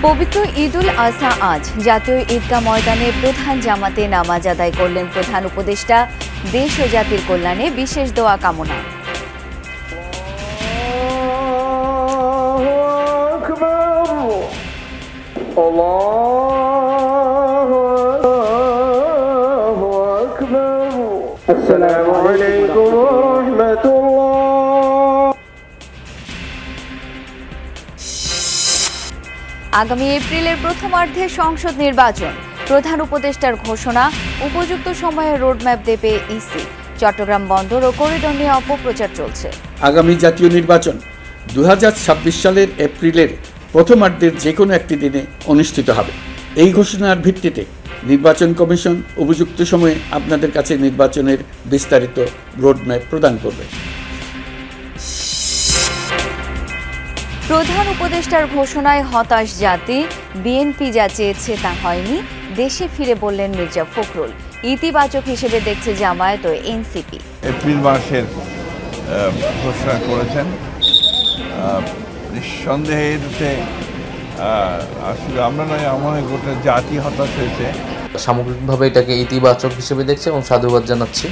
পবিত্র ঈদুল আজহা আজ জাতীয় ঈদগাহ ময়দানে প্রধান জামাতে নামাজ আদায় করলেন প্রধান উপদেষ্টা। দেশ ও জাতির কল্যাণে বিশেষ দোয়া কামনা। আসসালামু আলাইকুম ওয়া রাহমাতুল্লাহ। আগামী এপ্রিলের প্রথমার্ধে সংসদ নির্বাচন, প্রধান উপদেষ্টার ঘোষণা, উপযুক্ত সময়ে রোডম্যাপ দেবে ইসি। চট্টগ্রাম বন্দর ও করিডোর নিয়ে অপপ্রচার চলছে। আগামী জাতীয় নির্বাচন 2026 সালের এপ্রিলের প্রথমার্ধের যে কোনো একটি দিনে অনুষ্ঠিত হবে। এই ঘোষণার ভিত্তিতে নির্বাচন কমিশন উপযুক্ত সময়ে আপনাদের কাছে নির্বাচনের বিস্তারিত রোডম্যাপ প্রদান করবে। প্রধান উপদেষ্টার ঘোষণায় হতাশ জাতি, বিএনপি যা চেয়েছে তা হয়নি, দেশে ফিরে বললেন মির্জা ফখরুল। ইতিবাচক হিসেবে দেখছে জামায়াত ও এনসিপি। এপ্রিল মাসের ঘোষণা করেছেন, নিঃসন্দেহে এতে আসলে আমরা নয়, আমার গোটা জাতি হতাশ হয়েছে। সামগ্রিকভাবে এটাকে ইতিবাচক হিসেবে দেখছে এবং সাধুবাদ জানাচ্ছি।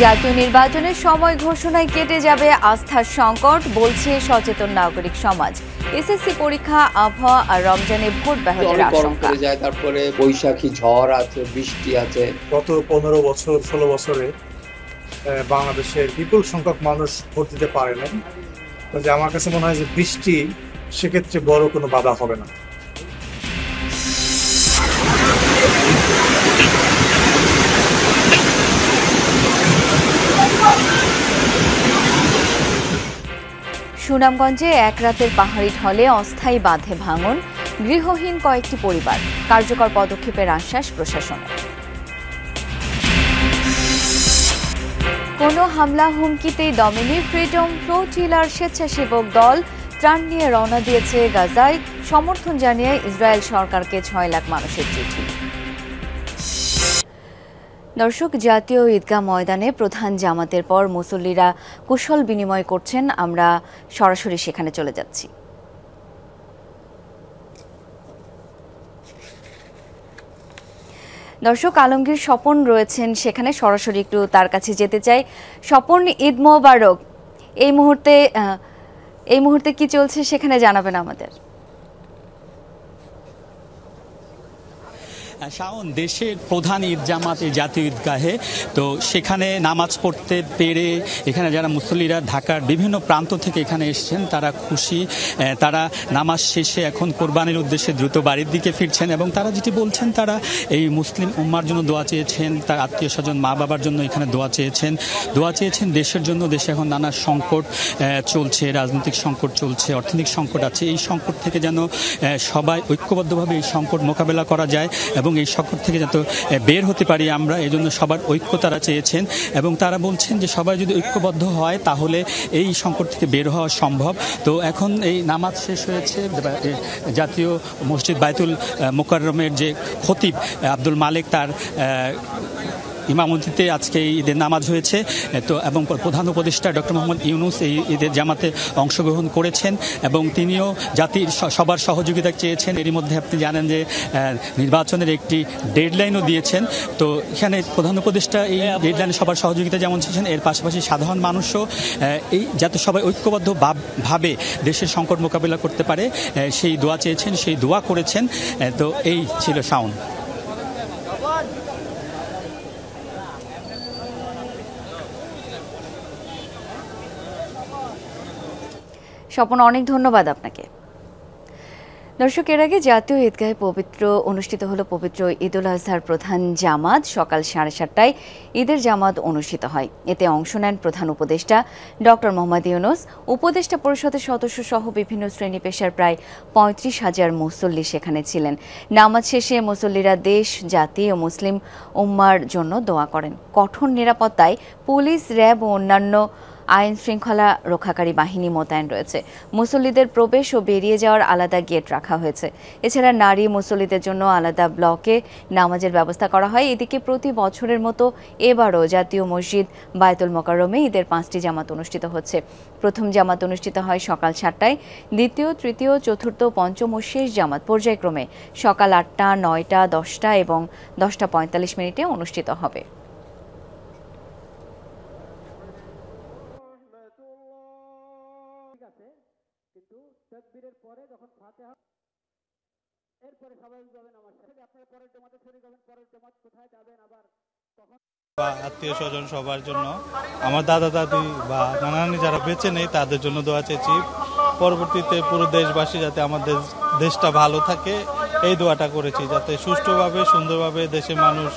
জাতীয় নির্বাচনের সময় ঘোষণায় কেটে যাবে আস্থার সংকট, বলছে সচেতন নাগরিক সমাজ। এসএসসি পরীক্ষা, আবহাওয়া আর রমজানে ভোট ব্যাহতের আশঙ্কা। তারপরে বৈশাখী ঝড় আছে, বৃষ্টি আছে। গত 15 বছর 16 বছরে বাংলাদেশের বিপুল সংখ্যক মানুষ ভোট দিতে পারে না। আমার কাছে মনে হয় যে বৃষ্টি সেক্ষেত্রে বড় কোনো বাধা হবে না। সুনামগঞ্জে এক রাতের পাহাড়ি ঢলে অস্থায়ী বাঁধে ভাঙন, গৃহহীন কয়েকটি পরিবার। কার্যকর পদক্ষেপের আশ্বাস প্রশাসনের। কোনো হামলা হুমকিতেই দমেনি ফ্রিডম ফ্লোটিলার স্বেচ্ছাসেবক দল। ত্রাণ নিয়ে রওনা দিয়েছে গাজায়, সমর্থন জানিয়ে ইসরায়েল সরকারকে 6 লাখ মানুষের চিঠি। দর্শক, জাতীয় ঈদগাহ ময়দানে প্রধান জামাতের পর মুসল্লিরা কুশল বিনিময় করছেন। আমরা সরাসরি সেখানে চলে যাচ্ছি। দর্শক, আলমগীর স্বপন রয়েছেন সেখানে, সরাসরি একটু তার কাছে যেতে চাই। স্বপন, ঈদ মোবারক। এই মুহূর্তে কি চলছে সেখানে জানাবেন আমাদের। শাওন, দেশের প্রধান ঈদ জামাত এই জাতীয় ঈদগাহে, তো সেখানে নামাজ পড়তে পেরে এখানে যারা মুসল্লিরা ঢাকার বিভিন্ন প্রান্ত থেকে এখানে এসেছেন তারা খুশি। তারা নামাজ শেষে এখন কোরবানির উদ্দেশ্যে দ্রুত বাড়ির দিকে ফিরছেন এবং তারা যেটি বলছেন, তারা এই মুসলিম উম্মার জন্য দোয়া চেয়েছেন, তার আত্মীয় স্বজন মা বাবার জন্য এখানে দোয়া চেয়েছেন দেশের জন্য। দেশে এখন নানা সংকট চলছে, রাজনৈতিক সংকট চলছে, অর্থনৈতিক সংকট আছে। এই সংকট থেকে যেন সবাই ঐক্যবদ্ধভাবে এই সংকট মোকাবেলা করা যায় এবং এই সংকট থেকে যাতে বের হতে পারি আমরা, এজন্য সবার ঐক্য তারা চেয়েছেন এবং তারা বলছেন যে সবাই যদি ঐক্যবদ্ধ হয় তাহলে এই সংকট থেকে বের হওয়া সম্ভব। তো এখন এই নামাজ শেষ হয়েছে, জাতীয় মসজিদ বায়তুল মোকাররমের যে খতিব আব্দুল মালেক তার ইমামতিতে আজকে ঈদের নামাজ হয়েছে। তো এবং প্রধান উপদেষ্টা ডক্টর মোহাম্মদ ইউনূস এই ঈদের জামাতে অংশগ্রহণ করেছেন এবং তিনিও জাতির সবার সহযোগিতা চেয়েছেন। এরই মধ্যে আপনি জানেন যে নির্বাচনের একটি ডেডলাইনও দিয়েছেন। তো এখানে প্রধান উপদেষ্টা এই ডেডলাইনে সবার সহযোগিতা যেমন চেয়েছেন, এর পাশাপাশি সাধারণ মানুষও এই যাতে সবাই ঐক্যবদ্ধ ভাবে দেশের সংকট মোকাবিলা করতে পারে সেই দোয়া চেয়েছেন, সেই দোয়া করেছেন। তো এই ছিল শাওন। স্বপন, অনেক ধন্যবাদ আপনাকে। দর্শক, এর আগে জাতীয় ঈদগাহে অনুষ্ঠিত হলো পবিত্র ঈদুল আজহার প্রধান জামাত। সকাল 7:30টায় ঈদের জামাত অনুষ্ঠিত হয়। এতে অংশ নেন প্রধান উপদেষ্টা ডক্টর মোহাম্মদ ইউনূস, উপদেষ্টা পরিষদের সদস্য সহ বিভিন্ন শ্রেণী পেশার প্রায় 35,000 মুসল্লি সেখানে ছিলেন। নামাজ শেষে মুসল্লিরা দেশ, জাতি ও মুসলিম উম্মার জন্য দোয়া করেন। কঠোর নিরাপত্তায় পুলিশ, র্যাব ও অন্যান্য আইন শৃঙ্খলা রক্ষাকারী বাহিনী মোতায়েন রয়েছে। মুসল্লিদের প্রবেশ ও বেরিয়ে যাওয়ার আলাদা গেট রাখা হয়েছে। এছাড়া নারী মুসল্লিদের জন্য আলাদা ব্লকে নামাজের ব্যবস্থা করা হয়। এদিকে প্রতি বছরের মতো এবারও জাতীয় মসজিদ বায়তুল মোকাররমে ঈদের 5টি জামাত অনুষ্ঠিত হচ্ছে। প্রথম জামাত অনুষ্ঠিত হয় সকাল 7টায়, দ্বিতীয়, তৃতীয়, চতুর্থ, পঞ্চম ও শেষ জামাত পর্যায়ক্রমে সকাল 8টা, 9টা, 10টা এবং 10টা 45 মিনিটে অনুষ্ঠিত হবে। আত্মীয় স্বজন সবার জন্য, আমার দাদা দাদি বা নানা নানি যারা বেঁচে নেই তাদের জন্য দোয়া চেয়েছি। পরবর্তীতে পুরো দেশবাসী যাতে আমাদের দেশটা ভালো থাকে এই দোয়াটা করেছি, যাতে সুষ্ঠুভাবে সুন্দরভাবে দেশের মানুষ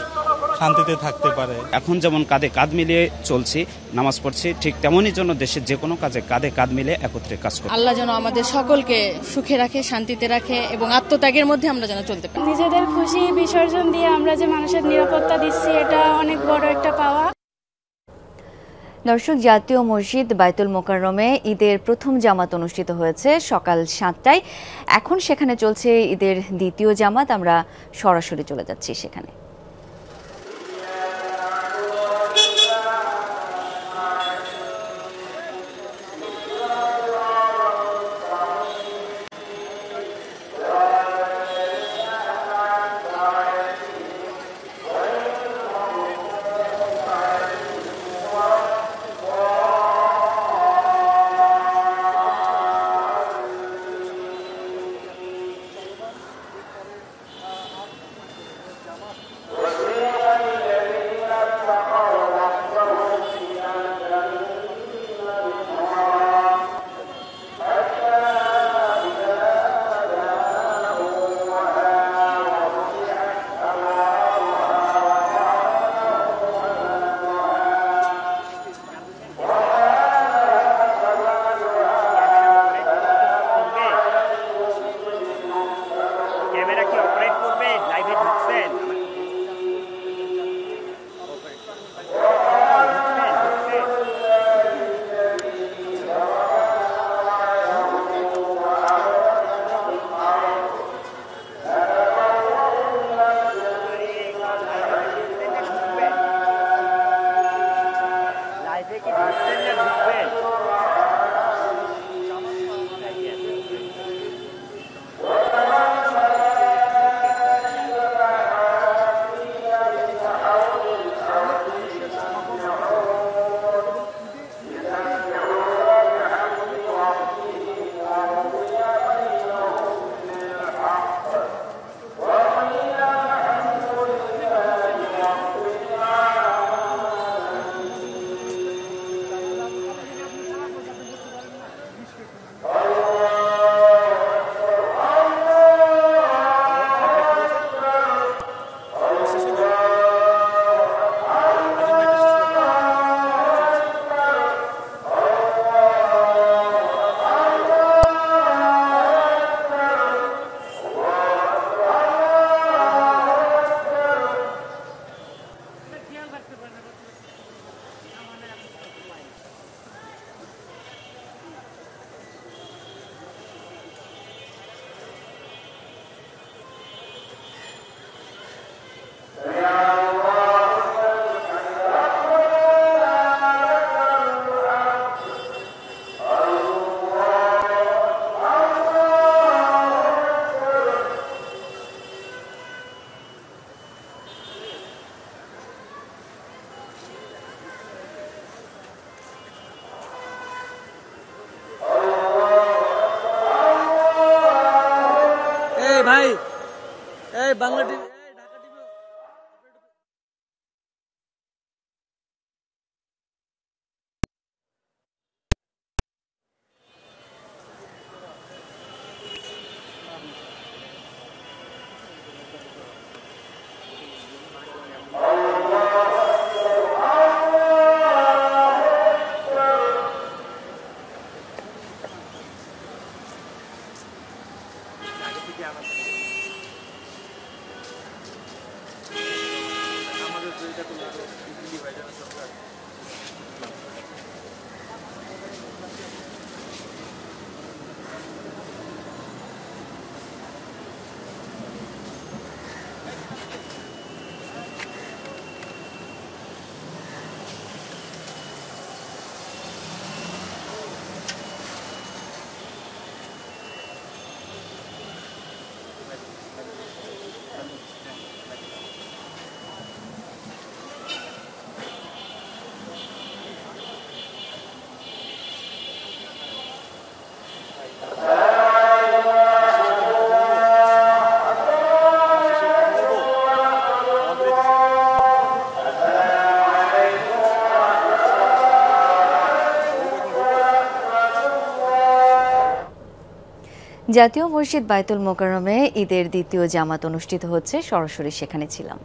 শান্তিতে থাকতে পারে। এখন যেমন কাঁধে কাঁধ মিলিয়ে চলছি, নামাজ পড়ছি, ঠিক তেমনই জন্য দেশের যে কোনো কাজে কাঁধে কাঁধ মিলিয়ে একত্রে কাজ করি। আল্লাহ যেন আমাদের সকলকে সুখে রাখে, শান্তিতে রাখে এবং আত্মত্যাগের মধ্যে আমরা যেন চলতে পারি। নিজেদের খুশি বিসর্জন দিয়ে আমরা যে মানুষের নিরাপত্তা দিচ্ছি, এটা অনেক বড় একটা পাওয়া। দর্শক, জাতীয় মসজিদ বায়তুল মোকাররমে ঈদের প্রথম জামাত অনুষ্ঠিত হয়েছে সকাল 7টায়। এখন সেখানে চলছে ঈদের দ্বিতীয় জামাত। আমরা সরাসরি চলে যাচ্ছি সেখানে। ভাই এই বাংলা টিভি জাতীয় মসজিদ বায়তুল মোকাররমে ঈদের দ্বিতীয় জামাত অনুষ্ঠিত হচ্ছে, সরাসরি সেখানে ছিলাম।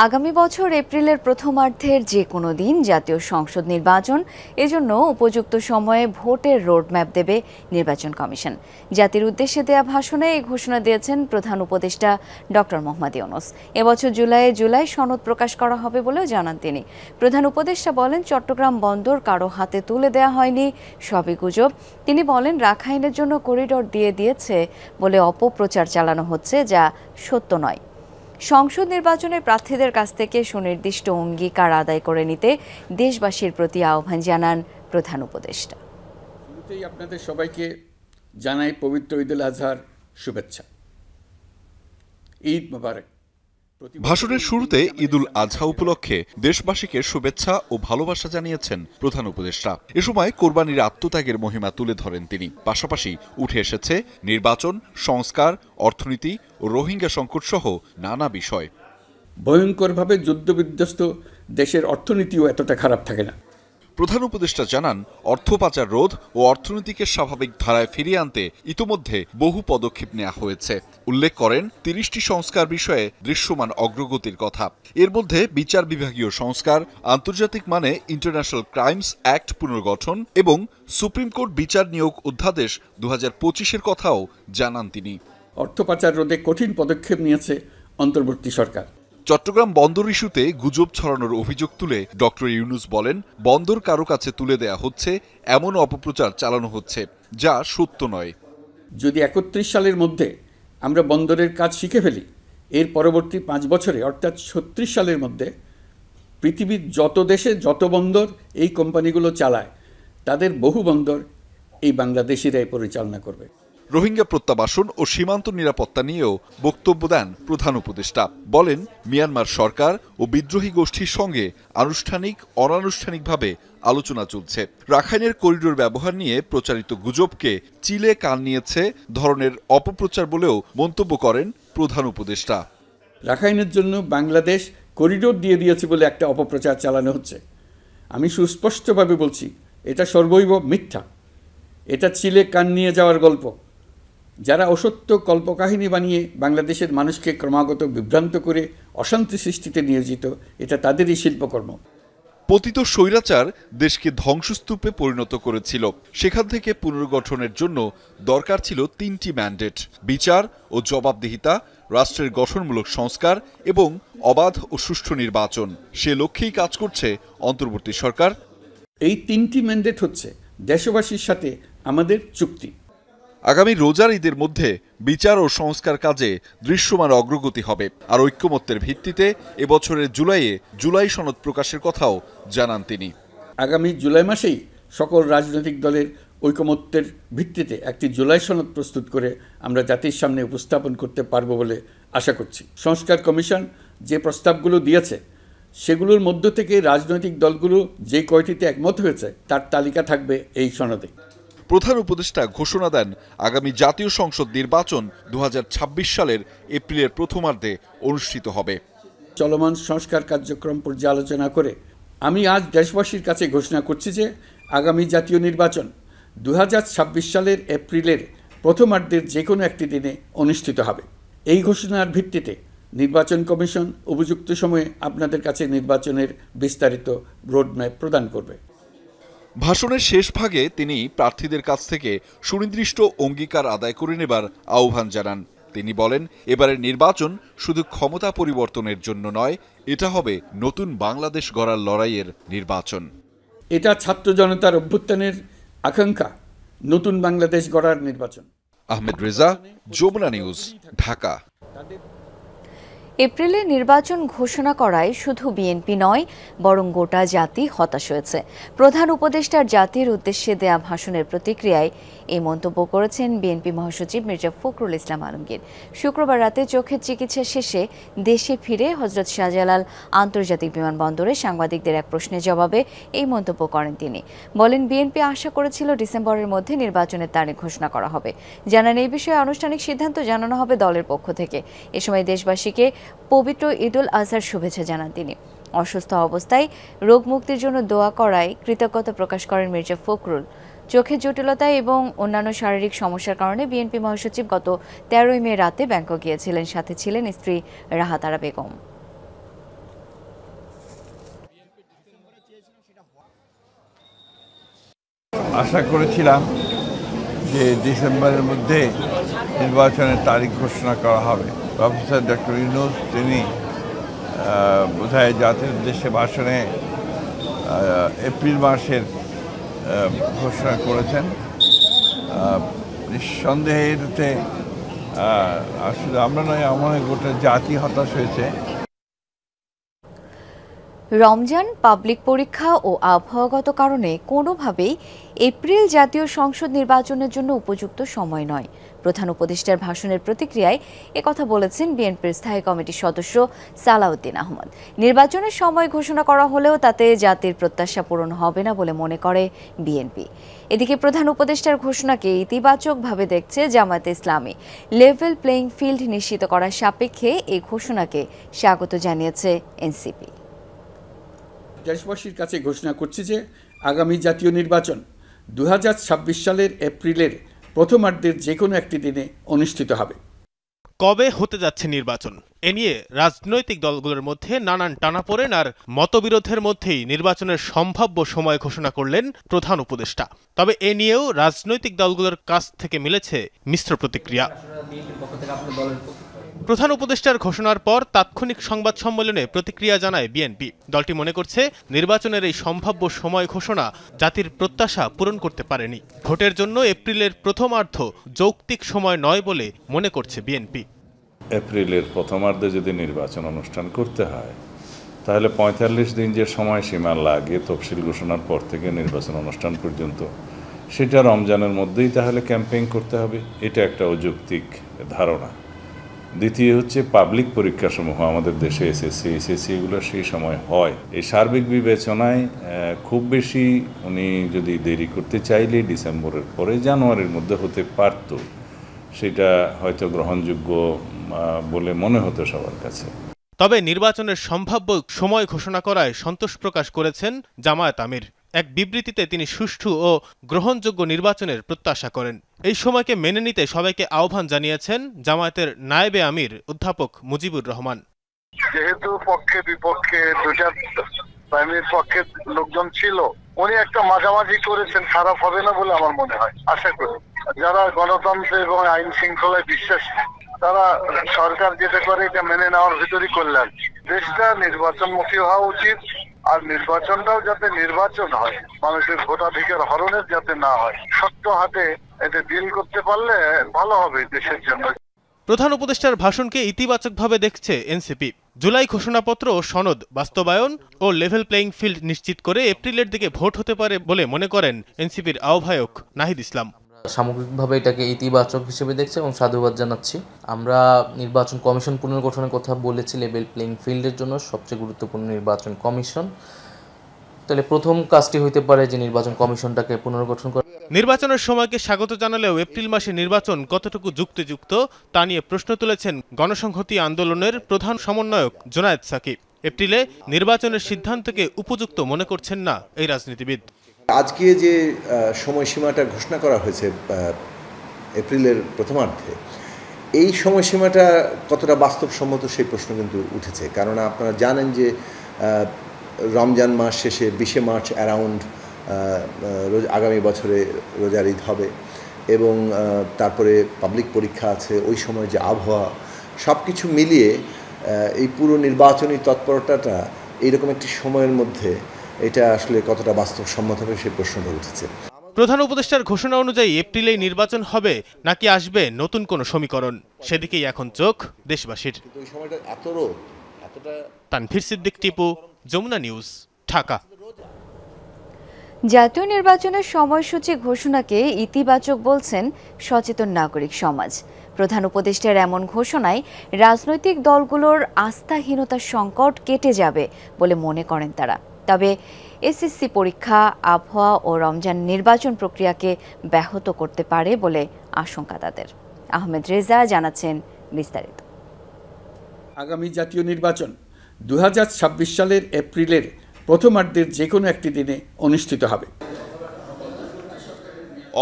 আগামী বছর এপ্রিলের প্রথমার্ধের যে কোনো দিন জাতীয় সংসদ নির্বাচন, এজন্য উপযুক্ত সময়ে ভোটের রোডম্যাপ দেবে নির্বাচন কমিশন। জাতির উদ্দেশ্যে দেয়া ভাষণে এই ঘোষণা দিয়েছেন প্রধান উপদেষ্টা ডক্টর মোহাম্মদ ইউনূস। এবছর জুলাই সনদ প্রকাশ করা হবে বলেও জানান তিনি। প্রধান উপদেষ্টা বলেন, চট্টগ্রাম বন্দর কারো হাতে তুলে দেয়া হয়নি, সবই গুজব। তিনি বলেন, রাখাইনের জন্য করিডোর দিয়ে দিয়েছে বলে অপপ্রচার চালানো হচ্ছে, যা সত্য নয়। সংসদ নির্বাচনের প্রার্থীদের কাছ থেকে সুনির্দিষ্ট অঙ্গীকার আদায় করে নিতে দেশবাসীর প্রতি আহ্বান জানান প্রধান উপদেষ্টা। শুরুতেই আপনাদের সবাইকে জানাই পবিত্র ঈদুল আজহার শুভেচ্ছা। ঈদ মোবারক। ভাষণের শুরুতে ঈদুল আজহা উপলক্ষে দেশবাসীকে শুভেচ্ছা ও ভালোবাসা জানিয়েছেন প্রধান উপদেষ্টা। এ সময় কোরবানির আত্মত্যাগের মহিমা তুলে ধরেন তিনি। পাশাপাশি উঠে এসেছে নির্বাচন, সংস্কার, অর্থনীতি ও রোহিঙ্গা সংকট সহ নানা বিষয়। ভয়ঙ্করভাবে যুদ্ধবিধ্বস্ত দেশের অর্থনীতিও এতটা খারাপ থাকে না। প্রধান উপদেষ্টা জানান, অর্থ পাচার রোধ ও অর্থনীতিকে স্বাভাবিক ধারায় ফিরিয়ে আনতে ইতোমধ্যে বহু পদক্ষেপ নেওয়া হয়েছে। উল্লেখ করেন ৩০টি সংস্কার বিষয়ে দৃশ্যমান অগ্রগতির কথা। এর মধ্যে বিচার বিভাগীয় সংস্কার, আন্তর্জাতিক মানে ইন্টারন্যাশনাল ক্রাইমস অ্যাক্ট পুনর্গঠন এবং সুপ্রিম কোর্ট বিচার নিয়োগ অধ্যাদেশ ২০২৫-এর কথাও জানান তিনি। অর্থ পাচার রোধে কঠিন পদক্ষেপ নিয়েছে অন্তর্বর্তী সরকার। চট্টগ্রাম বন্দর ইস্যুতে গুজব ছড়ানোর অভিযোগ তুলে ডক্টর ইউনূস বলেন, বন্দর কারো কাছে তুলে দেয়া হচ্ছে, এমন অপপ্রচার চালানো হচ্ছে, যা সত্য নয়। যদি ৩১ সালের মধ্যে আমরা বন্দরের কাজ শিখে ফেলি, এর পরবর্তী ৫ বছরে অর্থাৎ ৩৬ সালের মধ্যে পৃথিবীর যত দেশে যত বন্দর এই কোম্পানিগুলো চালায়, তাদের বহু বন্দর এই বাংলাদেশিরাই পরিচালনা করবে। রোহিঙ্গা প্রত্যাবাসন ও সীমান্ত নিরাপত্তা নিয়েও বক্তব্য দেন প্রধান উপদেষ্টা। বলেন, মিয়ানমার সরকার ও বিদ্রোহী গোষ্ঠীর সঙ্গে আনুষ্ঠানিক অনানুষ্ঠানিকভাবে আলোচনা চলছে। রাখাইনের করিডোর ব্যবহার নিয়ে প্রচারিত গুজবকে চিলে কান নিয়েছে ধরনের অপপ্রচার বলেও মন্তব্য করেন প্রধান উপদেষ্টা। রাখাইনের জন্য বাংলাদেশ করিডোর দিয়ে দিয়েছে বলে একটা অপপ্রচার চালানো হচ্ছে। আমি সুস্পষ্টভাবে বলছি, এটা সর্বৈব মিথ্যা। এটা চিলে কান নিয়ে যাওয়ার গল্প। যারা অসত্য কল্পকাহিনী বানিয়ে বাংলাদেশের মানুষকে ক্রমাগত বিভ্রান্ত করে অশান্তি সৃষ্টিতে নিয়োজিত, এটা তাদেরই শিল্পকর্ম। পতিত স্বৈরাচার দেশকে ধ্বংসস্তূপে পরিণত করেছিল। সেখান থেকে পুনর্গঠনের জন্য দরকার ছিল ৩টি ম্যান্ডেট: বিচার ও জবাবদিহিতা, রাষ্ট্রের গঠনমূলক সংস্কার এবং অবাধ ও সুষ্ঠু নির্বাচন। সে লক্ষ্যেই কাজ করছে অন্তর্বর্তী সরকার। এই ৩টি ম্যান্ডেট হচ্ছে দেশবাসীর সাথে আমাদের চুক্তি। আগামী রোজার ঈদের মধ্যে বিচার ও সংস্কার কাজে দৃশ্যমান অগ্রগতি হবে। আর ঐক্যমত্যের ভিত্তিতে এবছরের জুলাই সনদ প্রকাশের কথাও জানান তিনি। আগামী জুলাই মাসেই সকল রাজনৈতিক দলের ঐকমত্যের ভিত্তিতে একটি জুলাই সনদ প্রস্তুত করে আমরা জাতির সামনে উপস্থাপন করতে পারব বলে আশা করছি। সংস্কার কমিশন যে প্রস্তাবগুলো দিয়েছে, সেগুলোর মধ্য থেকে রাজনৈতিক দলগুলো যে কয়টিতে একমত হয়েছে তার তালিকা থাকবে এই সনদে। প্রধান উপদেষ্টা ঘোষণা দেন, আগামী জাতীয় সংসদ নির্বাচন ২০২৬ সালের এপ্রিলের প্রথমার্ধে অনুষ্ঠিত হবে। চলমান সংস্কার কার্যক্রম পর্যালোচনা করে আমি আজ দেশবাসীর কাছে ঘোষণা করছি যে আগামী জাতীয় নির্বাচন ২০২৬ সালের এপ্রিলের প্রথমার্ধের যে কোনো একটি দিনে অনুষ্ঠিত হবে। এই ঘোষণার ভিত্তিতে নির্বাচন কমিশন উপযুক্ত সময়ে আপনাদের কাছে নির্বাচনের বিস্তারিত রোডম্যাপ প্রদান করবে। ভাষণের শেষ ভাগে তিনি প্রার্থীদের কাছ থেকে সুনির্দিষ্ট অঙ্গীকার আদায় করে নেবার আহ্বান জানান। তিনি বলেন, এবারের নির্বাচন শুধু ক্ষমতা পরিবর্তনের জন্য নয়, এটা হবে নতুন বাংলাদেশ গড়ার লড়াইয়ের নির্বাচন। এটা ছাত্র জনতার অভ্যুত্থানের আকাঙ্ক্ষা, নতুন বাংলাদেশ গড়ার নির্বাচন। আহমেদ রেজা, যমুনা নিউজ, ঢাকা। এপ্রিলে নির্বাচন ঘোষণা করায় শুধু বিএনপি নয়, বরং গোটা জাতি হতাশ হয়েছে। প্রধান উপদেষ্টার জাতির উদ্দেশ্যে দেয়া ভাষণের প্রতিক্রিয়ায় এই মন্তব্য করেছেন বিএনপি মহাসচিব মির্জা ফখরুল ইসলাম আলমগীর। শুক্রবার রাতে চোখের চিকিৎসা শেষে দেশে ফিরে হযরত শাহজালাল আন্তর্জাতিক বিমানবন্দরে সাংবাদিকদের এক প্রশ্নের জবাবে এই মন্তব্য করেন তিনি। বলেন, বিএনপি আশা করেছিল ডিসেম্বরের মধ্যে নির্বাচনের তারিখ ঘোষণা করা হবে। জানান, এই বিষয়ে আনুষ্ঠানিক সিদ্ধান্ত জানানো হবে দলের পক্ষ থেকে। এ সময় দেশবাসীকে পবিত্র ঈদুল আজহার শুভেচ্ছা জানান তিনি। অসুস্থ অবস্থায় রোগ মুক্তির জন্য দোয়া করায় কৃতজ্ঞতা প্রকাশ করেন মির্জা ফখরুল। চোখের জটিলতা এবং অন্যান্য শারীরিক সমস্যার কারণে বিএনপি মহাসচিব গত 13 মে রাতে ব্যাংকক গিয়েছিলেন। সাথে ছিলেন স্ত্রী রাহাত আরা বেগম। আশা করেছিলাম যে ডিসেম্বরের মধ্যে নির্বাচনের তারিখ ঘোষণা করা হবে। প্রফেসর ডক্টর ইউনূস তিনি বোধহয় জাতির উদ্দেশ্যে ভাষণে এপ্রিল মাসের ঘোষণা করেছেন। নিঃসন্দেহে এতে আসলে আমরা নয়, আমার গোটা জাতি হতাশ হয়েছে। রমজান, পাবলিক পরীক্ষা ও আবহাওয়াগত কারণে কোনোভাবেই এপ্রিল জাতীয় সংসদ নির্বাচনের জন্য উপযুক্ত সময় নয়। প্রধান উপদেষ্টার ভাষণের প্রতিক্রিয়ায় একথা বলেছেন বিএনপির স্থায়ী কমিটির সদস্য সালাউদ্দিন আহমদ। নির্বাচনের সময় ঘোষণা করা হলেও তাতে জাতির প্রত্যাশা পূরণ হবে না বলে মনে করে বিএনপি। এদিকে প্রধান উপদেষ্টার ঘোষণাকে ইতিবাচকভাবে দেখছে জামায়াতে ইসলামী। লেভেল প্লেইং ফিল্ড নিশ্চিত করার সাপেক্ষে এই ঘোষণাকে স্বাগত জানিয়েছে এনসিপি। দেশবাসীর কাছে ঘোষণা করছি যে আগামী জাতীয় নির্বাচন 2026 সালের এপ্রিলের প্রথমার্ধের যে কোনো একটি দিনে অনুষ্ঠিত হবে। কবে হতে যাচ্ছে নির্বাচন এ নিয়ে রাজনৈতিক দলগুলোর মধ্যে নানান টানাপোড়েন আর মতবিরোধের মধ্যেই নির্বাচনের সম্ভাব্য সময় ঘোষণা করলেন প্রধান উপদেষ্টা। তবে এ নিয়েও রাজনৈতিক দলগুলোর কাছ থেকে মিলেছে মিশ্র প্রতিক্রিয়া। প্রধান উপদেষ্টার ঘোষণার পর তাৎক্ষণিক সংবাদ সম্মেলনে প্রতিক্রিয়া জানায় বিএনপি। দলটি মনে করছে নির্বাচনের এই সম্ভাব্য সময় ঘোষণা জাতির প্রত্যাশা পূরণ করতে পারেনি। ভোটের জন্য এপ্রিলের প্রথমার্ধ যৌক্তিক সময় নয় বলে মনে করছে বিএনপি। এপ্রিলের প্রথমার্ধে যদি নির্বাচন অনুষ্ঠান করতে হয় তাহলে 45 দিন যে সময়সীমা লাগে তফসিল ঘোষণার পর থেকে নির্বাচন অনুষ্ঠান পর্যন্ত, সেটা রমজানের মধ্যেই তাহলে ক্যাম্পেইন করতে হবে। এটা একটা অযৌক্তিক ধারণা। দ্বিতীয় হচ্ছে পাবলিক পরীক্ষাসমূহ আমাদের দেশে এসএসসি এগুলো সেই সময় হয়। এই সার্বিক বিবেচনায় খুব বেশি উনি যদি দেরি করতে চাইলে ডিসেম্বরের পরে জানুয়ারির মধ্যে হতে পারত, সেটা হয়তো গ্রহণযোগ্য বলে মনে হতো সবার কাছে। তবে নির্বাচনের সম্ভাব্য সময় ঘোষণা করায় সন্তোষ প্রকাশ করেছেন জামায়াত আমির। এক বিবৃতিতে তিনি সুষ্ঠু ও গ্রহণযোগ্য নির্বাচনের প্রত্যাশা করেন। এই সময়কে মেনে নিতে সবাইকে আহ্বান জানিয়েছেন জামায়াতের নায়েবে আমির অধ্যাপক মুজিবুর রহমান। যেহেতু পক্ষে বিপক্ষে দুটা প্রাইমারির পক্ষে লোকজন ছিল, উনি একটা মাঝামাঝি করেছেন, খারাপ হবে না বলে আমার মনে হয়। আশা করি যারা গণতন্ত্র এবং আইন শৃঙ্খলায় বিশ্বাসী তারা সরকার যেটা করে এটা মেনে নেওয়ার ভিতরই করলেন। দেশটা নির্বাচনমুখী হওয়া উচিত, আর নির্বাচনটাও যাতে নির্বাচন হয়, মানুষের ভোটাধিকার হরণের যাতে না হয়। শক্ত হাতে এটা ডিল করতে পারলে ভালো হবে দেশের জন্য। প্রধান উপদেষ্টার ভাষণকে ইতিবাচকভাবে দেখছে এনসিপি। জুলাই ঘোষণাপত্র ও সনদ বাস্তবায়ন ও লেভেল প্লেইং ফিল্ড নিশ্চিত করে এপ্রিলের দিকে ভোট হতে পারে বলে মনে করেন এনসিপির আহ্বায়ক নাহিদ ইসলাম। সামগ্রিকভাবে এটাকে ইতিবাচক হিসেবে দেখছে এবং সাধুবাদ জানাচ্ছি। আমরা নির্বাচন কমিশন পুনর্গঠনের কথা বলেছি, লেভেল প্লেইং ফিল্ডের জন্য সবচেয়ে গুরুত্বপূর্ণ নির্বাচন কমিশন। তাহলে প্রথম কাজটি হইতে পারে যে নির্বাচন কমিশনটাকে পুনর্গঠন করা। নির্বাচনের সময়কে স্বাগত জানালেও এপ্রিল মাসে নির্বাচন কতটুকু যুক্তিযুক্ত তা নিয়ে প্রশ্ন তুলেছেন গণসংহতি আন্দোলনের প্রধান সমন্বয়ক জোনায়েদ সাকিব। এপ্রিলে নির্বাচনের সিদ্ধান্তকে উপযুক্ত মনে করছেন না এই রাজনীতিবিদ। আজকে যে সময়সীমাটা ঘোষণা করা হয়েছে এপ্রিলের প্রথমার্ধে, এই সময়সীমাটা কতটা বাস্তবসম্মত সেই প্রশ্ন কিন্তু উঠেছে। কারণ আপনারা জানেন যে রমজান মাস শেষে 20 মার্চ অ্যারাউন্ড আগামী বছরে রোজার ঈদ হবে এবং তারপরে পাবলিক পরীক্ষা আছে। ওই সময় যে আবহাওয়া, সব কিছু মিলিয়ে এই পুরো নির্বাচনী তৎপরতাটা এইরকম একটি সময়ের মধ্যে এটা আসলে কতটা বাস্তবসম্মত হবে সেই প্রশ্নটা উঠেছে। প্রধান উপদেষ্টার ঘোষণা অনুযায়ী এপ্রিলেই নির্বাচন হবে নাকি আসবে নতুন কোন সমীকরণ, সেদিকেই এখন চোখ দেশবাসীর। তানভীর সিদ্দিক, টিপু, যমুনা নিউজ, ঢাকা। জাতীয় নির্বাচনের সময়সূচি ঘোষণাকে ইতিবাচক বলছেন সচেতন নাগরিক সমাজ। প্রধান উপদেষ্টার এমন ঘোষণায় রাজনৈতিক দলগুলোর আস্থাহীনতার সংকট কেটে যাবে বলে মনে করেন তারা। তবে এসএসসি পরীক্ষা, আবহাওয়া ও রমজান নির্বাচন প্রক্রিয়াকে ব্যাহত করতে পারে বলে আশঙ্কা তাদের। আহমেদ রেজা জানাচ্ছেন বিস্তারিত। আগামী জাতীয় নির্বাচন 2026 সালের এপ্রিলের প্রথমার্ধের যে কোনো একটি দিনে অনুষ্ঠিত হবে।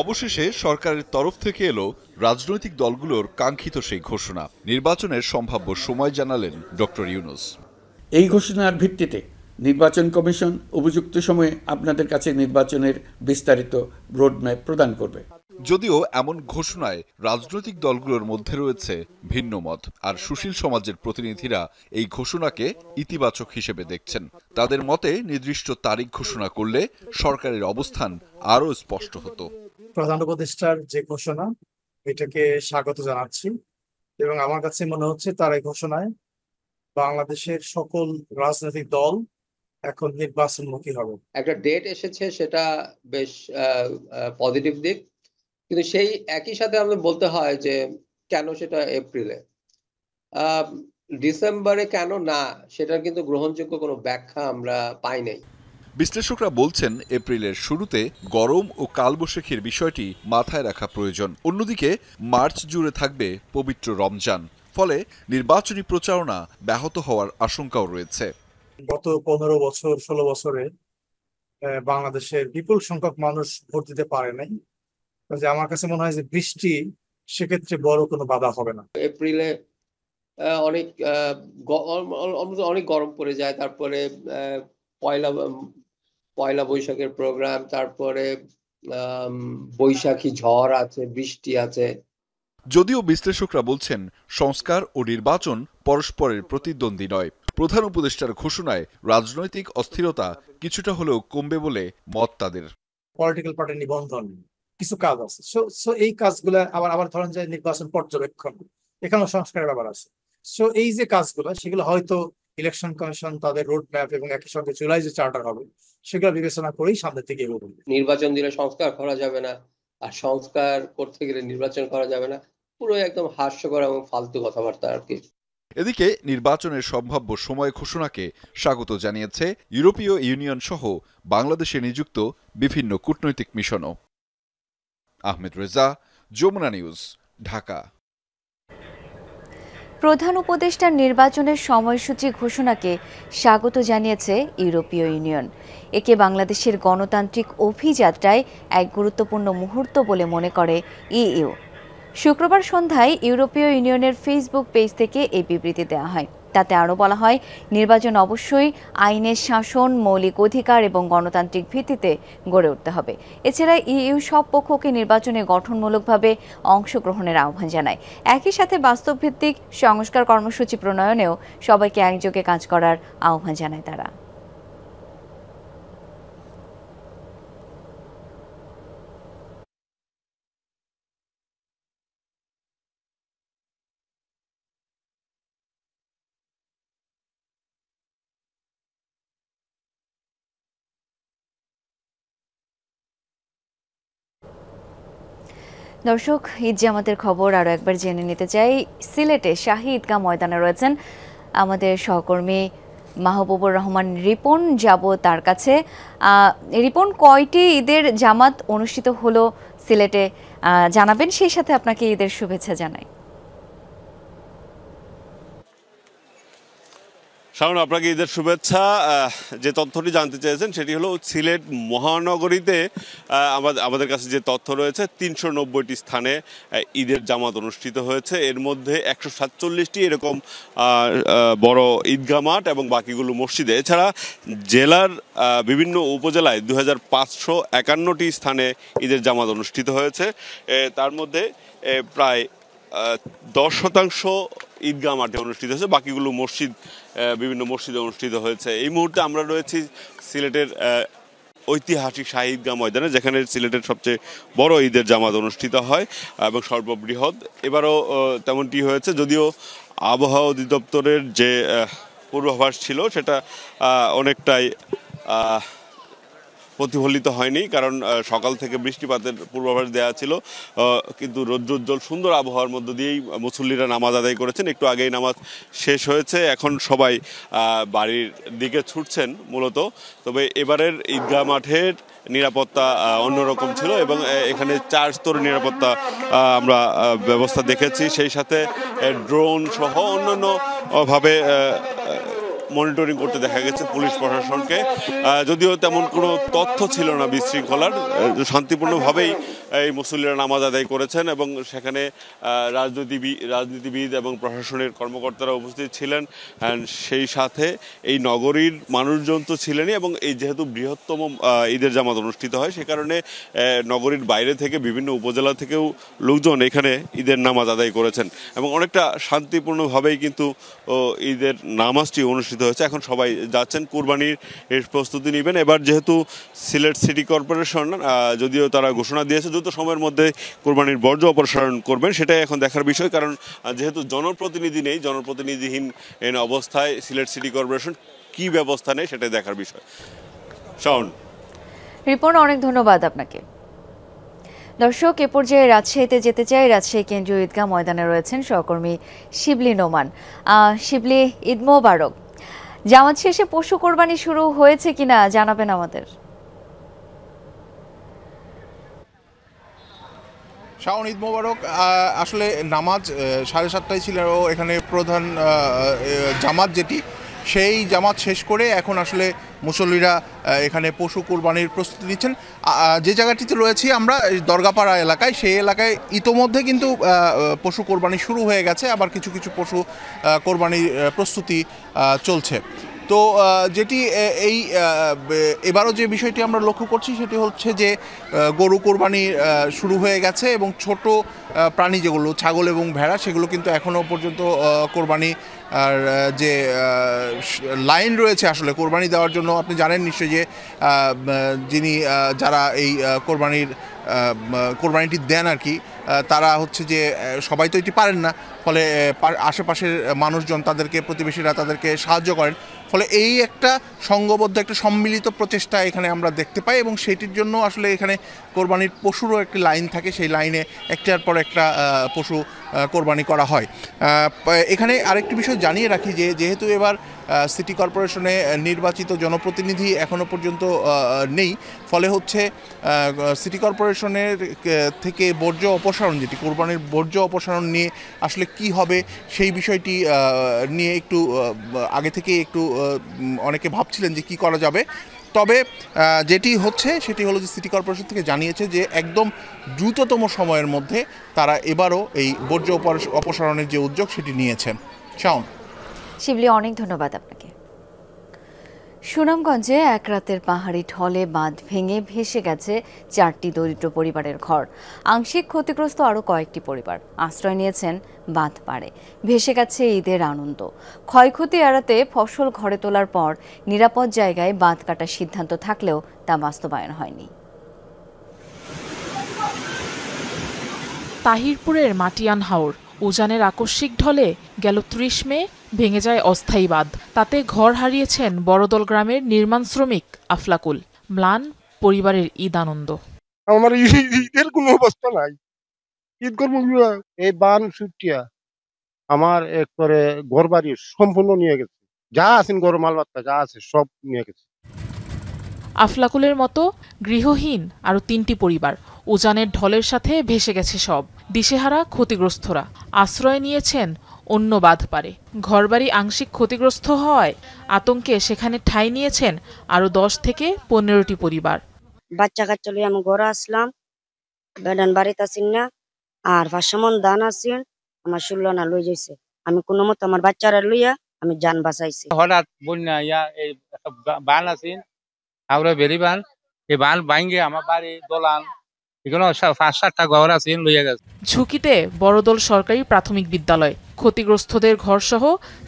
অবশেষে সরকারের তরফ থেকে এলো রাজনৈতিক দলগুলোর কাঙ্ক্ষিত সেই ঘোষণা। নির্বাচনের সম্ভাব্য সময় জানালেন ডক্টর ইউনূস। এই ঘোষণার ভিত্তিতে নির্বাচন কমিশন উপযুক্ত সময়ে আপনাদের কাছে নির্বাচনের বিস্তারিত রোডম্যাপ প্রদান করবে। যদিও এমন ঘোষণায় রাজনৈতিক দলগুলোর মধ্যে রয়েছে ভিন্ন মত, আর সুশীল সমাজের প্রতিনিধিরা এই ঘোষণাকে ইতিবাচক হিসেবে দেখছেন। তাদের মতে নির্দিষ্ট তারিখ ঘোষণা করলে সরকারের অবস্থান আরও স্পষ্ট হতো। প্রধান উপদেষ্টার যে ঘোষণা, এটাকে স্বাগত জানাচ্ছি এবং আমার কাছে মনে হচ্ছে তার এই ঘোষণায় বাংলাদেশের সকল রাজনৈতিক দল এখন নির্বাচনমুখী হবে। একটা ডেট এসেছে, সেটা বেশ পজিটিভ দিক, কিন্তু সেই একই সাথে আমাদের বলতে হয় যে কেন সেটা এপ্রিলে, ডিসেম্বরে কেন না, সেটার কিন্তু গ্রহণযোগ্য কোনো ব্যাখ্যা আমরা পাই নাই। বিশ্লেষকরা বলছেন এপ্রিলের শুরুতে গরম ও কালবৈশাখীর বিষয়টি মাথায় রাখা প্রয়োজন। অন্যদিকে মার্চ জুড়ে থাকবে পবিত্র রমজান, ফলে নির্বাচনী প্রচারণা ব্যাহত হওয়ার আশঙ্কাও রয়েছে। গত 15 বছর 16 বছরে বাংলাদেশের বিপুল সংখ্যক মানুষ ভোট দিতে পারে নাই। আমার কাছে মনে হয় যে বৃষ্টি সেক্ষেত্রে বড় কোনো বাধা হবে না। এপ্রিলে অনেক গরম পড়ে যায়, তারপরে পয়লা বৈশাখের প্রোগ্রাম, তারপরে বৈশাখী ঝড় আছে, বৃষ্টি আছে। যদিও বিশ্লেষকরা বলছেন সংস্কার ও নির্বাচন পরস্পরের প্রতিদ্বন্দ্বী নয়। প্রধান উপদেষ্টার ঘোষণায় রাজনৈতিক অস্থিরতা কিছুটা হলেও কমবে বলে মত তাদের। পলিটিক্যাল পার্টি নিবন্ধন কিছু কাজ আছে, সো এই কাজগুলো আবার ধরেন যে নির্বাচন পর্যবেক্ষণ, এখানেও সংস্কারের ব্যাপার আছে। সো এই যে কাজগুলো, সেগুলো হয়তো ইলেকশন কমিশন তাদের রোড ম্যাপ এবং একই সঙ্গে জুলাই যে চার্টার হবে সেগুলো বিবেচনা করেই সামনের দিকে এগোবে। নির্বাচন দিলে সংস্কার করা যাবে না, আর সংস্কার করতে গেলে নির্বাচন করা যাবে না, পুরো একদম হাস্যকর এবং ফালতু কথাবার্তা আর কি। এদিকে নির্বাচনের সম্ভাব্য সময় ঘোষণাকে স্বাগত জানিয়েছে ইউরোপীয় ইউনিয়ন সহ বাংলাদেশে নিযুক্ত বিভিন্ন কূটনৈতিক মিশনও। আহমেদ রেজা, যমুনা নিউজ, ঢাকা। প্রধান উপদেষ্টার নির্বাচনের সময়সূচি ঘোষণাকে স্বাগত জানিয়েছে ইউরোপীয় ইউনিয়ন। একে বাংলাদেশের গণতান্ত্রিক অভিযাত্রায় এক গুরুত্বপূর্ণ মুহূর্ত বলে মনে করে ইইউ। শুক্রবার সন্ধ্যায় ইউরোপীয় ইউনিয়নের ফেসবুক পেজ থেকে এই বিবৃতি দেওয়া হয়। তাতে আরও বলা হয়, নির্বাচন অবশ্যই আইনের শাসন, মৌলিক অধিকার এবং গণতান্ত্রিক ভিত্তিতে গড়ে উঠতে হবে। এছাড়া ইইউ সব পক্ষকে নির্বাচনে গঠনমূলকভাবে অংশগ্রহণের আহ্বান জানায়। একই সাথে বাস্তবভিত্তিক সংস্কার কর্মসূচি প্রণয়নেও সবাইকে একযোগে কাজ করার আহ্বান জানায় তারা। দর্শক, ঈদ জামাতের খবর আরও একবার জেনে নিতে চাই। সিলেটে শাহী ঈদগাহ ময়দানে রয়েছেন আমাদের সহকর্মী মাহবুবুর রহমান রিপন। যাব তার কাছে। রিপন, কয়টি ঈদের জামাত অনুষ্ঠিত হলো সিলেটে জানাবেন, সেই সাথে আপনাকে ঈদের শুভেচ্ছা জানাই। শাওন, আপনাকে ঈদের শুভেচ্ছা। যে তথ্যটি জানতে চেয়েছেন সেটি হলো সিলেট মহানগরীতে আমাদের কাছে যে তথ্য রয়েছে 390টি স্থানে ঈদের জামাত অনুষ্ঠিত হয়েছে। এর মধ্যে 147টি এরকম বড় ঈদগাহ মাঠ এবং বাকিগুলো মসজিদে। এছাড়া জেলার বিভিন্ন উপজেলায় 2551টি স্থানে ঈদের জামাত অনুষ্ঠিত হয়েছে। তার মধ্যে প্রায় 10% ঈদগাহ মাঠে অনুষ্ঠিত হয়েছে, বাকিগুলো বিভিন্ন মসজিদে অনুষ্ঠিত হয়েছে। এই মুহূর্তে আমরা রয়েছি সিলেটের ঐতিহাসিক শাহী ঈদগাহ ময়দানে, যেখানে সিলেটের সবচেয়ে বড় ঈদের জামাত অনুষ্ঠিত হয় এবং সর্ববৃহৎ। এবারও তেমনটি হয়েছে, যদিও আবহাওয়া অধিদপ্তরের যে পূর্বাভাস ছিল সেটা অনেকটাই প্রতিফলিত হয়নি, কারণ সকাল থেকে বৃষ্টিপাতের পূর্বাভাস দেওয়া ছিল, কিন্তু রৌদ্রোজ্জ্বল সুন্দর আবহাওয়ার মধ্য দিয়েই মুসল্লিরা নামাজ আদায় করেছেন। একটু আগেই নামাজ শেষ হয়েছে, এখন সবাই বাড়ির দিকে ছুটছেন মূলত। তবে এবারের ঈদগাহ মাঠের নিরাপত্তা অন্যরকম ছিল এবং এখানে 4 স্তরের নিরাপত্তা আমরা ব্যবস্থা দেখেছি। সেই সাথে ড্রোন সহ অন্যান্যভাবে মনিটরিং করতে দেখা গেছে পুলিশ প্রশাসনকে। যদিও তেমন কোনো তথ্য ছিল না বিশৃঙ্খলার, শান্তিপূর্ণভাবেই এই মুসল্লিরা নামাজ আদায় করেছেন এবং সেখানে রাজনীতিবিদ এবং প্রশাসনের কর্মকর্তারা উপস্থিত ছিলেন। সেই সাথে এই নগরীর মানুষজন তো ছিলেনই, এবং এই যেহেতু বৃহত্তম ঈদের জামাত অনুষ্ঠিত হয় সে কারণে নগরীর বাইরে থেকে বিভিন্ন উপজেলা থেকেও লোকজন এখানে ঈদের নামাজ আদায় করেছেন এবং অনেকটা শান্তিপূর্ণভাবেই কিন্তু ঈদের নামাজটি অনুষ্ঠিত হয়েছে। এখন সবাই যাচ্ছেন কুরবানির প্রস্তুতি নেবেন। এবার যেহেতু সিলেট সিটি কর্পোরেশন যদিও তারা ঘোষণা দিয়েছে দ্রুত সময়ের মধ্যে কুরবানির বর্জ্য অপসারণ করবেন, সেটাই এখন দেখার বিষয়। কারণ যেহেতু জনপ্রতিনিধি নেই, জনপ্রতিনিধিহীন অবস্থায় সিলেট সিটি কর্পোরেশন কী ব্যবস্থা নেয় সেটাই দেখার বিষয়। শাওন, রিপন, অনেক ধন্যবাদ আপনাকে। দর্শক, এ পর্যায়ে রাজশাহীতে যেতে চাই। রাজশাহী কেন্দ্রীয় ঈদগাহ ময়দানে রয়েছেন সহকর্মী শিবলি নোমান। শিবলি, ঈদ মোবারক। জামাত শেষে পশু কোরবানি শুরু হয়েছে কিনা জানাবেন আমাদের। শাওন, ঈদ মোবারক। আসলে নামাজ 7:30টায় ছিল এখানে প্রধান জামাত, যেটি সেই জামাত শেষ করে এখন আসলে মুসল্লিরা এখানে পশু কোরবানির প্রস্তুতি নিচ্ছেন। যে জায়গাটিতে রয়েছি আমরা দরগাপাড়া এলাকায়, সেই এলাকায় ইতোমধ্যে কিন্তু পশু কোরবানি শুরু হয়ে গেছে, আবার কিছু কিছু পশু কোরবানির প্রস্তুতি চলছে। তো যেটি এবারও যে বিষয়টি আমরা লক্ষ্য করছি সেটি হচ্ছে যে গরু কোরবানি শুরু হয়ে গেছে এবং ছোট প্রাণী যেগুলো ছাগল এবং ভেড়া সেগুলো কিন্তু এখনও পর্যন্ত কোরবানি আর যে লাইন রয়েছে আসলে কোরবানি দেওয়ার জন্য, আপনি জানেন নিশ্চয়ই যে যারা এই কোরবানিটি দেন আর কি, তারা হচ্ছে যে সবাই তো এটি পারেন না, ফলে আশেপাশের মানুষজন তাদেরকে, প্রতিবেশীরা তাদেরকে সাহায্য করেন। ফলে এই একটা সংঘবদ্ধ একটা সম্মিলিত প্রচেষ্টা এখানে আমরা দেখতে পাই এবং সেটির জন্য আসলে এখানে কোরবানির পশুরও একটি লাইন থাকে, সেই লাইনে একটার পর একটা পশু কোরবানি করা হয়। এখানে আরেকটি বিষয় জানিয়ে রাখি যে যেহেতু এবার সিটি কর্পোরেশনে নির্বাচিত জনপ্রতিনিধি এখনও পর্যন্ত নেই, ফলে হচ্ছে সিটি কর্পোরেশনের থেকে বর্জ্য অপসারণ, যেটি কোরবানির বর্জ্য অপসারণ নিয়ে আসলে কি হবে সেই বিষয়টি নিয়ে একটু আগে থেকে একটু অনেকে ভাবছিলেন যে কি করা যাবে। তবে যেটি হচ্ছে সেটি হলো যে সিটি কর্পোরেশন থেকে জানিয়েছে যে একদম দ্রুততম সময়ের মধ্যে তারা এবারও এই বর্জ্য অপসারণের যে উদ্যোগ সেটি নিয়েছেন। শাওন, শিবলি, অনেক ধন্যবাদ আপনাকে। সুনামগঞ্জে এক রাতের পাহাড়ি ঢলে বাঁধ ভেঙে ভেসে গেছে 4টি দরিদ্র পরিবারের ঘর। আংশিক ক্ষতিগ্রস্ত আরও কয়েকটি পরিবার আশ্রয় নিয়েছেন বাঁধ পাড়ে। ভেসে গেছে ঈদের আনন্দ। ক্ষয়ক্ষতি এড়াতে ফসল ঘরে তোলার পর নিরাপদ জায়গায় বাঁধ কাটার সিদ্ধান্ত থাকলেও তা বাস্তবায়ন হয়নি। তাহিরপুরের মাটিয়ান হাওর উজানের আকস্মিক ঢলে গেল 30 মে ভেঙে যায় অস্থায়ী বাঁধ। তাতে ঘর হারিয়েছেন বড়দল গ্রামের নির্মাণ শ্রমিক আফলাকুল। ম্লান পরিবারের ঈদ আনন্দ। আমার ঈদের কোনো অবস্থা নাই, ঈদ করবো এই বান ছুটিয়া আমার একবারে ঘর বাড়ি সম্পূর্ণ নিয়ে গেছে, যা আছেন গরম মালবাত্তা যা আছে সব নিয়ে গেছে। আফলাকুলের মতো গৃহহীন আরও 3টি পরিবার উজানের ঢলের সাথে ভেসে গেছে সব। দিশেহারা ক্ষতিগ্রস্তরা আশ্রয় নিয়েছেন অন্য বাঁধ পারে। ঘরবাড়ি আংশিক ক্ষতিগ্রস্ত হওয়ায় আতঙ্কে সেখানে ঠাঁই নিয়েছেন আরো 10 থেকে 15টি পরিবার। বাচ্চা কাচ্চা লইয়া আমি ঘরে আসলাম, বেডান বাড়িতে আসিন না, আর 500 মণ ধান আসিন আমার শুনল না, লই যাইছে। আমি কোনো মতো আমার বাচ্চারা লইয়া আমি জান বাঁচাইছি। হঠাৎ বন্যা এই বান আসিন আমরা বেরি বান, এই বান ভাঙ্গে আমার বাড়ি দোলান এগুলো 5-7টা ঘর আসিন লইয়া গেছে। ঝুঁকিতে বড়দল সরকারি প্রাথমিক বিদ্যালয়। ক্ষতিগ্রস্তদের ঘরসহ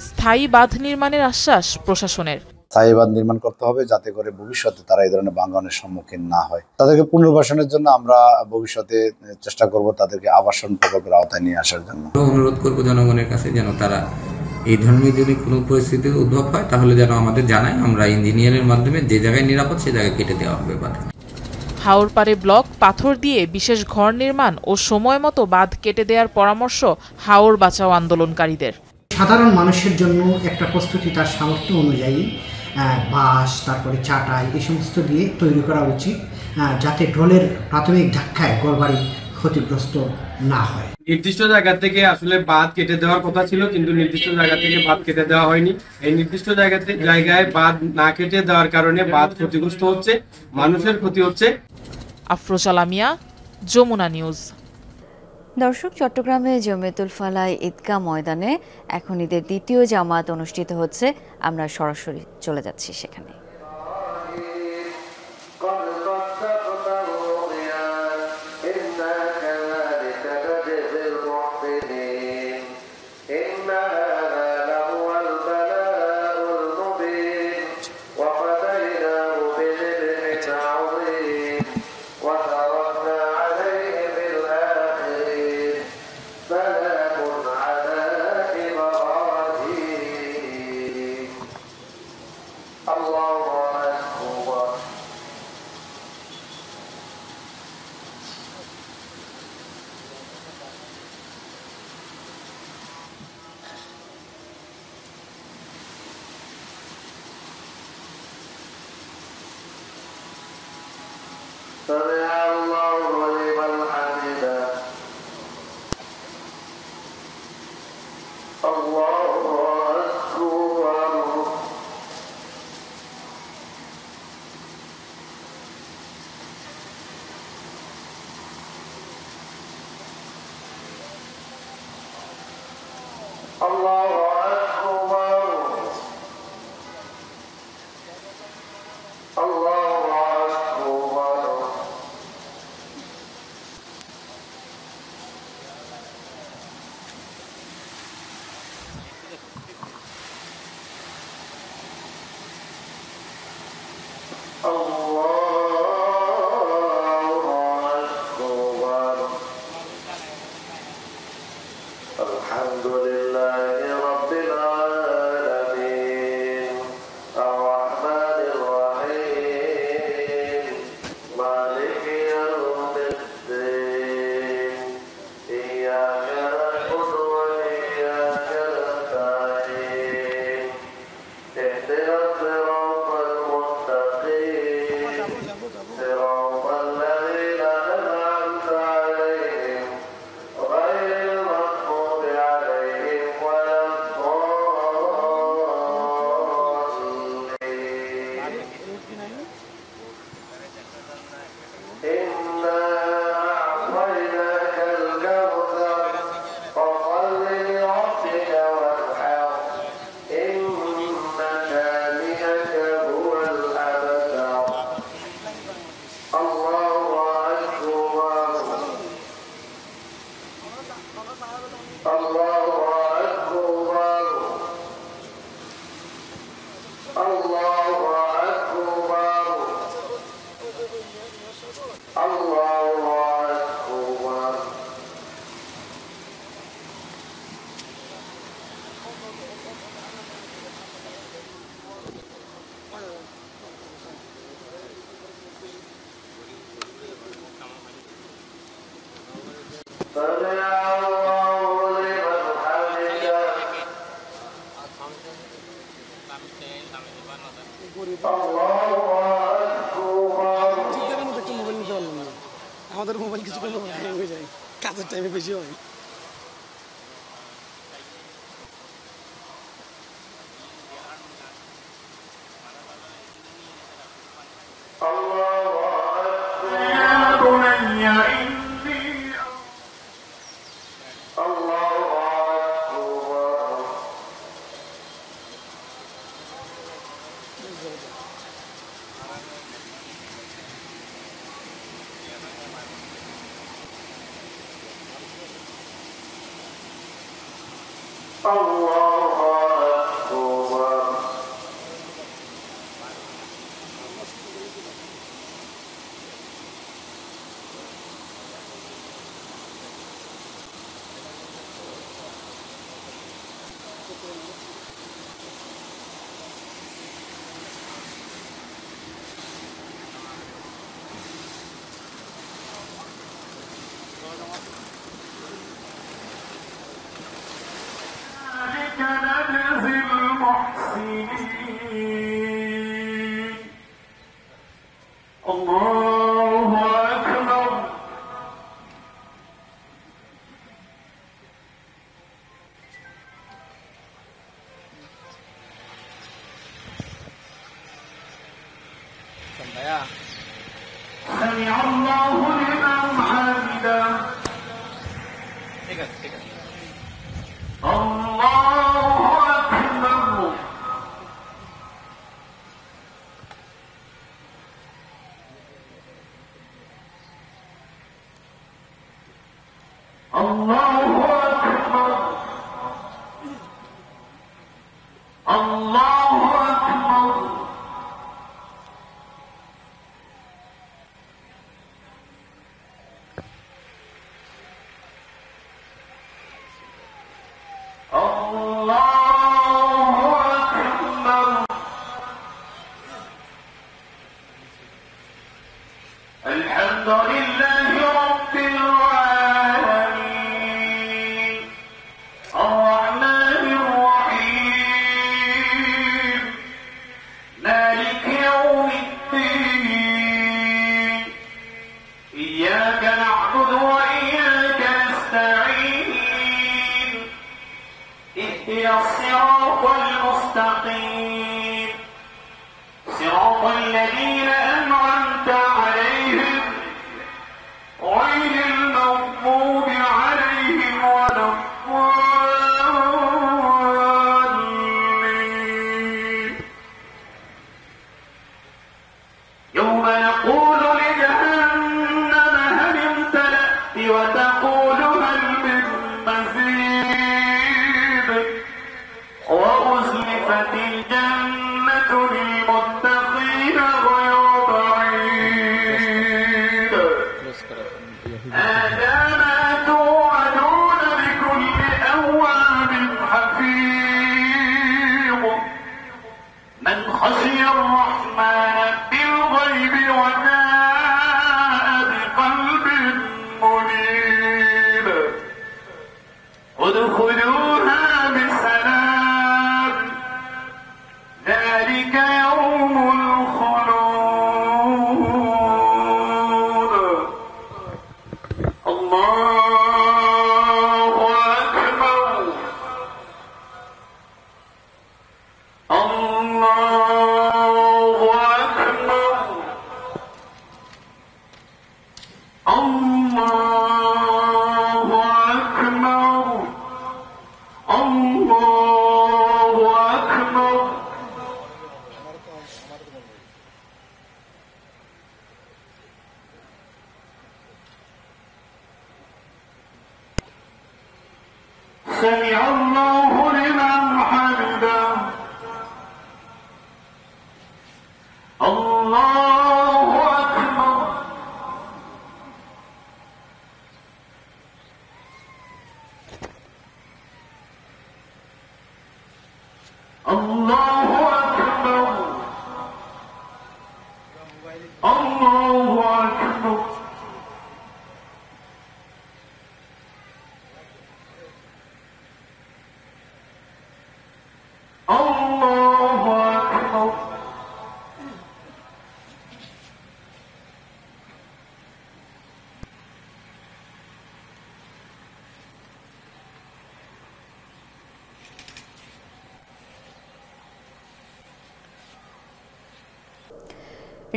স্থায়ী বাঁধ নির্মাণের আশ্বাস প্রশাসনের। স্থায়ী বাঁধ নির্মাণ করতে হবে যাতে করে ভবিষ্যতে তারা এই ধরনের ভাঙনের সম্মুখীন না হয়। তাদেরকে পুনর্বাসনের জন্য আমরা ভবিষ্যতে চেষ্টা করব তাদেরকে আবাসন প্রকল্পের আওতায় নিয়ে আসার জন্য। অনুরোধ করব জনগণের কাছে যেন তারা এই ধরনের যদি কোনো পরিস্থিতির উদ্ভব হয় তাহলে যেন আমাদের জানায়, আমরা ইঞ্জিনিয়ারের মাধ্যমে যে জায়গায় নিরাপদ সে জায়গায় কেটে দেওয়া হবে বাঁধ। হাওরপাড়ে ব্লক পাথর দিয়ে বিশেষ ঘর নির্মাণ ও সময় মতো বাঁধ কেটে দেওয়ার পরামর্শ হাওর বাঁচাও আন্দোলনকারীদের। সাধারণ মানুষের জন্য একটা প্রস্তুতি তার সামর্থ্য অনুযায়ী বাঁশ, তারপরে চাটাই এই সমস্ত দিয়ে তৈরি করা উচিত, যাতে ঢোলের প্রাথমিক ধাক্কায় ঘরবাড়ি ক্ষতিগ্রস্ত না হয়। নির্দিষ্ট জায়গা থেকে আসলে বাঁধ কেটে দেওয়ার কথা ছিল, কিন্তু নির্দিষ্ট জায়গা থেকে বাঁধ কেটে দেওয়া হয়নি। এই নির্দিষ্ট জায়গায় বাঁধ না কেটে দেওয়ার কারণে বাঁধ ক্ষতিগ্রস্ত হচ্ছে, মানুষের ক্ষতি হচ্ছে। আফরোজা লামিয়া, যমুনা নিউজ। দর্শক, চট্টগ্রামে জমিয়তুল ফালাহ ঈদগাহ ময়দানে এখন ঈদের দ্বিতীয় জামাত অনুষ্ঠিত হচ্ছে। আমরা সরাসরি চলে যাচ্ছি সেখানে। আমাদের মোবাইল কিছু হ্যাং হয়ে যায়, কাজের টাইমে বেশি হয়।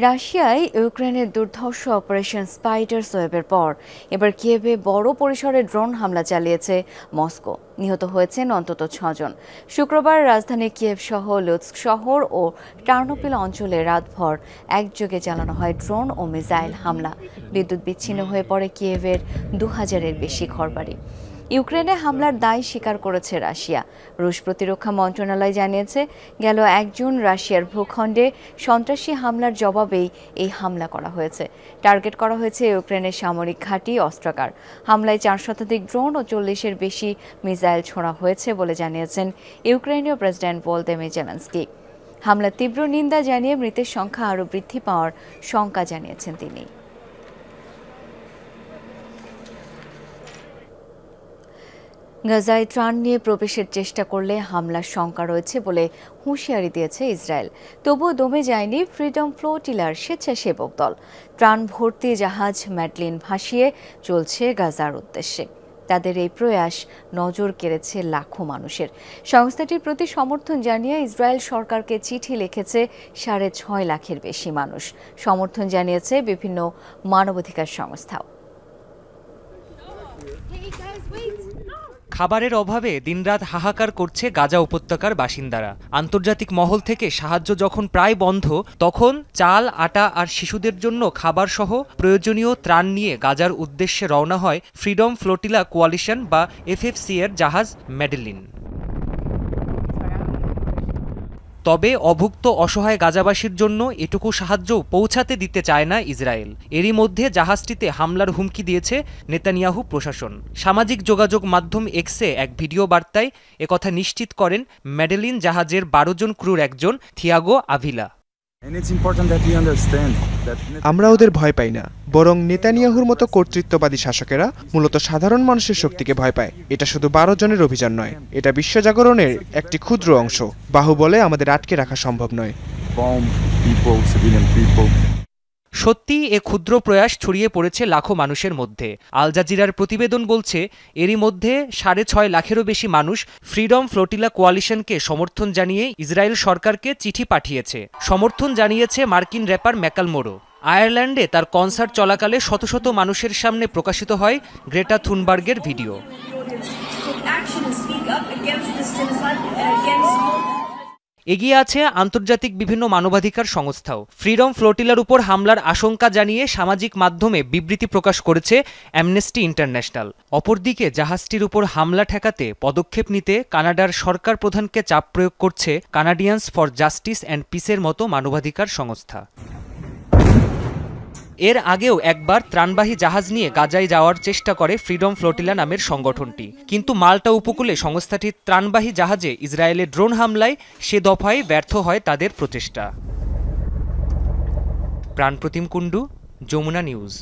রাশিয়ায় ইউক্রেনের দুর্ধর্ষ অপারেশন স্পাইডার ওয়েবের পর এবার কিয়েভে বড় পরিসরে ড্রোন হামলা চালিয়েছে মস্কো। নিহত হয়েছেন অন্তত 6 জন। শুক্রবার রাজধানী কিয়েভ সহ লুৎস্ক শহর ও টার্নোপিল অঞ্চলে রাতভর একযোগে চালানো হয় ড্রোন ও মিসাইল হামলা। বিদ্যুৎ বিচ্ছিন্ন হয়ে পড়ে কিয়েভের 2000-এর বেশি ঘরবাড়ি। ইউক্রেনে হামলার দায় স্বীকার করেছে রাশিয়া। রুশ প্রতিরক্ষা মন্ত্রণালয় জানিয়েছে, গেল 1 জুন রাশিয়ার ভূখণ্ডে সন্ত্রাসী হামলার জবাবেই এই হামলা করা হয়েছে। টার্গেট করা হয়েছে ইউক্রেনের সামরিক ঘাঁটি, অস্ত্রাগার। হামলায় 4 শতাধিক ড্রোন ও 40-এর বেশি মিসাইল ছোড়া হয়েছে বলে জানিয়েছেন ইউক্রেনীয় প্রেসিডেন্ট ভলোদিমির জেলেনস্কি। হামলার তীব্র নিন্দা জানিয়ে মৃতের সংখ্যা আরও বৃদ্ধি পাওয়ার শঙ্কা জানিয়েছেন তিনি। গাজায় ত্রাণ নিয়ে প্রবেশের চেষ্টা করলে হামলার শঙ্কা রয়েছে বলে হুঁশিয়ারি দিয়েছে ইসরায়েল। তবুও দমে যায়নি ফ্রিডম ফ্লোটিলার স্বেচ্ছাসেবক দল। ত্রাণ ভর্তি জাহাজ ম্যাডলিন ভাসিয়ে চলছে গাজার উদ্দেশ্যে। তাদের এই প্রয়াস নজর কেড়েছে লাখো মানুষের। সংস্থাটির প্রতি সমর্থন জানিয়ে ইসরায়েল সরকারকে চিঠি লিখেছে 6.5 লাখের বেশি মানুষ। সমর্থন জানিয়েছে বিভিন্ন মানবাধিকার সংস্থাও। খাবারের অভাবে দিনরাত হাহাকার করছে গাজা উপত্যকার বাসিন্দারা। আন্তর্জাতিক মহল থেকে সাহায্য যখন প্রায় বন্ধ, তখন চাল, আটা আর শিশুদের জন্য খাবার সহ প্রয়োজনীয় ত্রাণ নিয়ে গাজার উদ্দেশ্যে রওনা হয় ফ্রিডম ফ্লোটিলা কোয়ালিশন বা FFC এর জাহাজ মেডেলিন। তবে অভুক্ত অসহায় গাজাবাসীর জন্য এটুকু সাহায্যও পৌঁছাতে দিতে চায় না ইসরায়েল। এরই মধ্যে জাহাজটিতে হামলার হুমকি দিয়েছে নেতানিয়াহু প্রশাসন। সামাজিক যোগাযোগ মাধ্যম এক্সে এক ভিডিও বার্তায় একথা নিশ্চিত করেন মেডেলিন জাহাজের 12 জন ক্রুর একজন থিয়াগো আভিলা। আমরা ওদের ভয় পাই না, বরং নেতানিয়াহুর মতো কর্তৃত্ববাদী শাসকেরা মূলত সাধারণ মানুষের শক্তিকে ভয় পায়। এটা শুধু 12 জনের অভিযান নয়, এটা বিশ্বজাগরণের একটি ক্ষুদ্র অংশ। বাহুবলে আমাদের আটকে রাখা সম্ভব নয়। সত্যি এ ক্ষুদ্র প্রয়াস ছড়িয়ে পড়েছে লাখো মানুষের মধ্যে। আল জাজিরার প্রতিবেদন বলছে, এরই মধ্যে 6.5 লাখেরও বেশি মানুষ ফ্রিডম ফ্লোটিলা কোয়ালিশনকে সমর্থন জানিয়ে ইসরায়েল সরকারকে চিঠি পাঠিয়েছে। সমর্থন জানিয়েছে মার্কিন র্যাপার ম্যাকালমোরও। আয়ারল্যান্ডে তার কনসার্ট চলাকালে শত শত মানুষের সামনে প্রকাশিত হয় গ্রেটা থুনবার্গের ভিডিও। এগিয়ে আছে আন্তর্জাতিক বিভিন্ন মানবাধিকার সংস্থাও। ফ্রিডম ফ্লোটিলার উপর হামলার আশঙ্কা জানিয়ে সামাজিক মাধ্যমে বিবৃতি প্রকাশ করেছে অ্যামনেস্টি ইন্টারন্যাশনাল। অপরদিকে জাহাজটির উপর হামলা ঠেকাতে পদক্ষেপ নিতে কানাডার সরকার প্রধানকে চাপ প্রয়োগ করছে কানাডিয়ান্স ফর জাস্টিস অ্যান্ড পিসের মতো মানবাধিকার সংস্থা। এর আগেও একবার ত্রাণবাহী জাহাজ নিয়ে গাজায় যাওয়ার চেষ্টা করে ফ্রিডম ফ্লোটিলা নামের সংগঠনটি, কিন্তু মাল্টা উপকূলে সংস্থাটির ত্রাণবাহী জাহাজে ইসরায়েলের ড্রোন হামলায় সে দফায় ব্যর্থ হয় তাদের প্রচেষ্টা। প্রাণপ্রতিম কুণ্ডু, যমুনা নিউজ।